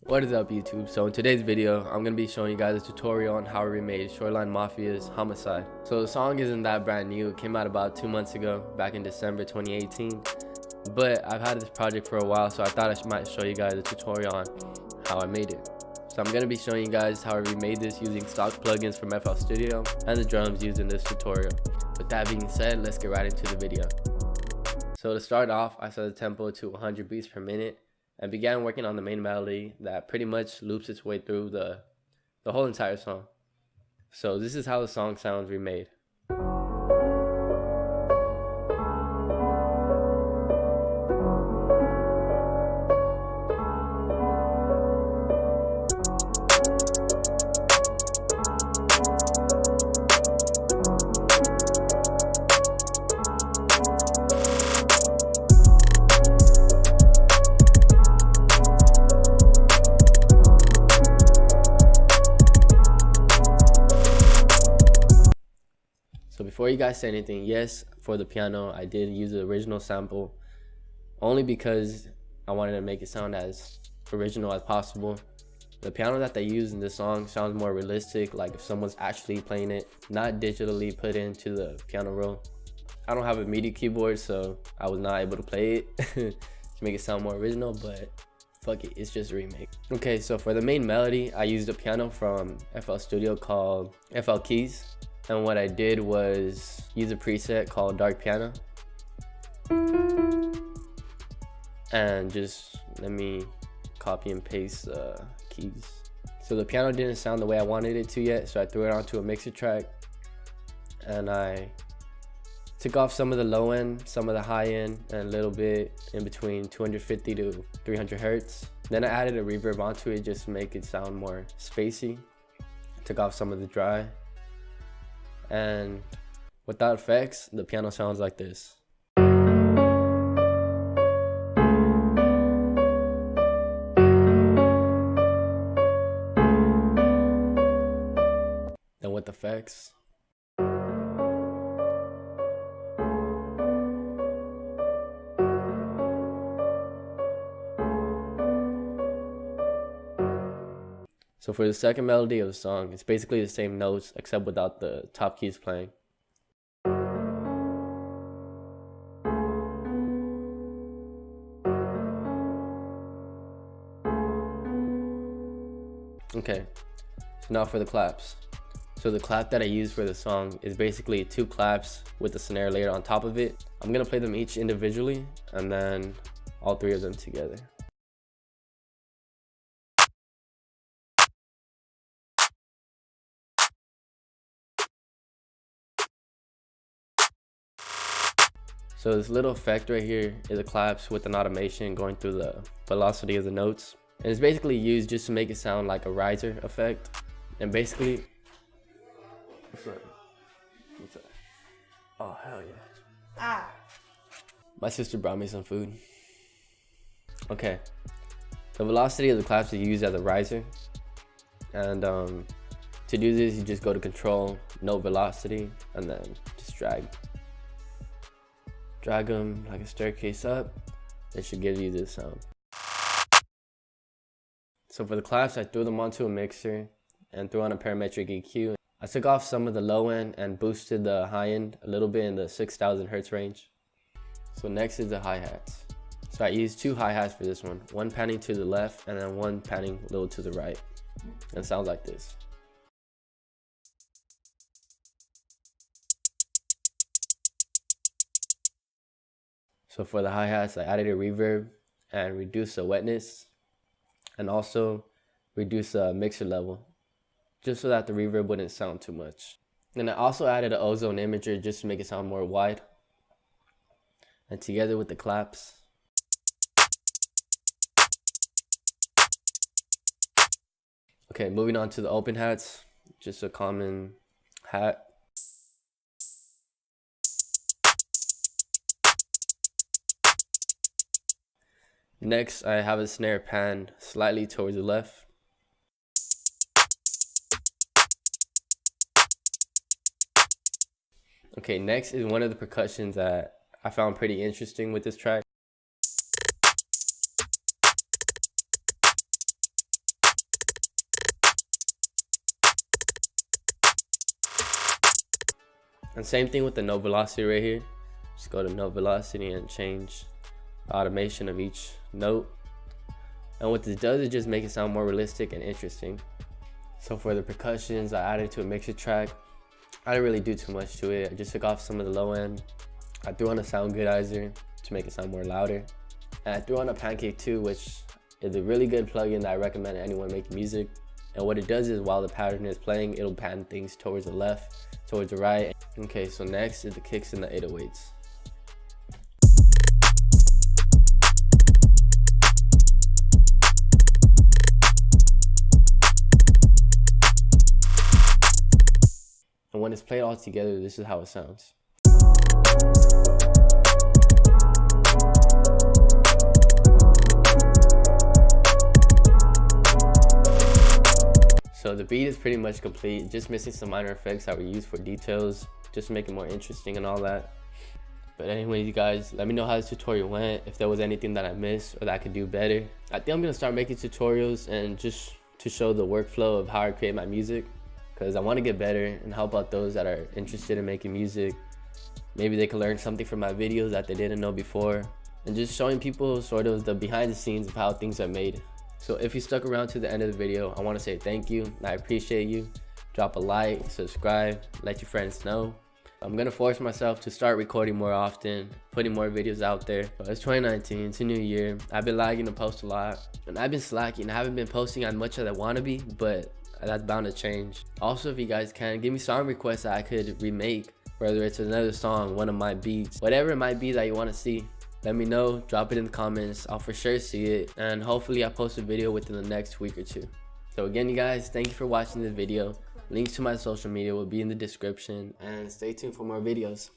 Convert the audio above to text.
What is up, YouTube? So in today's video, I'm going to be showing you guys a tutorial on how I remade Shoreline Mafia's Homicide. So the song isn't that brand new. It came out about 2 months ago, back in December 2018. But I've had this project for a while, so I thought I might show you guys a tutorial on how I made it. So I'm going to be showing you guys how I remade this using stock plugins from FL Studio and the drums used in this tutorial. With that being said, let's get right into the video. So to start off, I set the tempo to 100 beats per minute and began working on the main melody that pretty much loops its way through the whole entire song. So this is how the song sounds remade. So before you guys say anything, yes, for the piano, I did use the original sample only because I wanted to make it sound as original as possible. The piano that they use in this song sounds more realistic, like if someone's actually playing it, not digitally put into the piano roll. I don't have a MIDI keyboard, so I was not able to play it to make it sound more original, but fuck it, it's just a remake. Okay, so for the main melody, I used a piano from FL Studio called FL Keys. And what I did was use a preset called Dark Piano. And just let me copy and paste keys. So the piano didn't sound the way I wanted it to yet, so I threw it onto a mixer track. And I took off some of the low end, some of the high end, and a little bit in between 250 to 300 hertz. Then I added a reverb onto it just to make it sound more spacey. Took off some of the dry. And without effects, the piano sounds like this. Then with effects. So for the second melody of the song, it's basically the same notes except without the top keys playing. Okay, so now for the claps. So the clap that I use for the song is basically 2 claps with the snare layer on top of it. I'm gonna play them each individually and then all 3 of them together. So this little effect right here is a claps with an automation going through the velocity of the notes. And it's basically used just to make it sound like a riser effect. And basically, what's that? Oh, hell yeah. My sister brought me some food. Okay. The velocity of the claps is used as a riser. And to do this, you just go to control, note velocity, and then just drag them like a staircase up. It should give you this sound. So for the claps, I threw them onto a mixer and threw on a parametric EQ. I took off some of the low end and boosted the high end a little bit in the 6,000 hertz range. So next is the hi-hats. So I used 2 hi-hats for this one panning to the left and then one panning a little to the right. And it sounds like this. So for the hi-hats, I added a reverb and reduced the wetness and also reduced the mixer level just so that the reverb wouldn't sound too much. Then I also added an ozone imager just to make it sound more wide. And together with the claps. Okay, moving on to the open hats, just a common hat. Next, I have a snare pan slightly towards the left. Okay, next is one of the percussions that I found pretty interesting with this track. And same thing with the note velocity right here. Just go to note velocity and change the automation of each note. And what this does is just make it sound more realistic and interesting. So for the percussions, I added to a mixer track. I didn't really do too much to it. I just took off some of the low end. I threw on a sound goodizer to make it sound more louder. And I threw on a pancake too, which is a really good plugin that I recommend to anyone making music. And what it does is while the pattern is playing, it'll pan things towards the left, towards the right. Okay, so next is the kicks and the 808s. And when it's played all together, this is how it sounds. So the beat is pretty much complete, just missing some minor effects that were used for details, just to make it more interesting and all that. But anyways, you guys, let me know how this tutorial went, if there was anything that I missed or that I could do better. I think I'm gonna start making tutorials and just to show the workflow of how I create my music, because I want to get better and help out those that are interested in making music. Maybe they can learn something from my videos that they didn't know before, and just showing people sort of the behind the scenes of how things are made. So if you stuck around to the end of the video, I want to say thank you. I appreciate you. Drop a like, subscribe, let your friends know. I'm gonna force myself to start recording more often, putting more videos out there. But it's 2019, it's a new year. I've been lagging to post a lot, and I've been slacking. I haven't been posting as much as I want to be, but that's bound to change. Also, if you guys can, give me song requests that I could remake, whether it's another song, one of my beats, whatever it might be that you want to see. Let me know, drop it in the comments. I'll for sure see it, and hopefully I'll post a video within the next week or two. So again, you guys, thank you for watching this video. Links to my social media will be in the description, and stay tuned for more videos.